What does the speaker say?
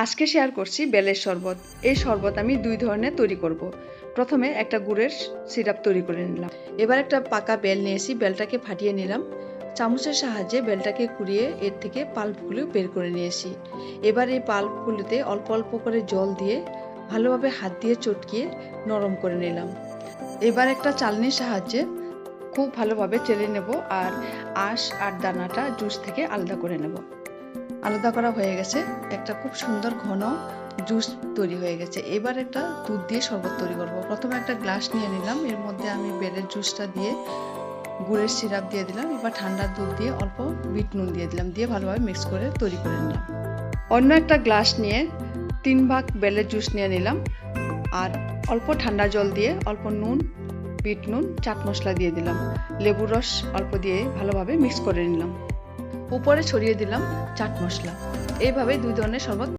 আজকে শেয়ার করছি বেলের শরবত। এই শরবত আমি দুই ধরনের তৈরি করব। প্রথমে একটা গুড়ের সিরাপ তৈরি করে নিলাম। এবার একটা পাকা বেল নিয়েছি, বেলটাকে ফাটিয়ে নিলাম। চামচের সাহায্যে বেলটাকে কুড়িয়ে এর থেকে পাল্পগুলো বের করে নিয়েছি। এবার এই পাল্পগুলোতে অল্প অল্প করে জল দিয়ে ভালোভাবে হাত দিয়ে চটকিয়ে নরম করে নিলাম। এবার একটা চালনির সাহায্যে খুব ভালোভাবে চেলে নেব আর আঁশ আর দানাটা জুস থেকে আলাদা করে নেব। আলাদা করা হয়ে গেছে, একটা খুব সুন্দর ঘন জুস তৈরি হয়ে গেছে। এবার একটা দুধ দিয়ে শরবত তৈরি করব। প্রথমে একটা গ্লাস নিয়ে নিলাম, এর মধ্যে আমি বেলের জুসটা দিয়ে গুড়ের সিরাপ দিয়ে দিলাম। এবার ঠান্ডা দুধ দিয়ে অল্প বিট নুন দিয়ে দিলাম, দিয়ে ভালোভাবে মিক্স করে তৈরি করে নিলাম। অন্য একটা গ্লাস নিয়ে 3 ভাগ বেলের জুস নিয়ে নিলাম আর অল্প ঠান্ডা জল দিয়ে অল্প নুন, বিট নুন, চাট মশলা দিয়ে দিলাম, লেবুর রস অল্প দিয়ে ভালোভাবে মিক্স করে নিলাম। উপরে ছড়িয়ে দিলাম চাট মশলা। এইভাবে দুই ধরনের শরবত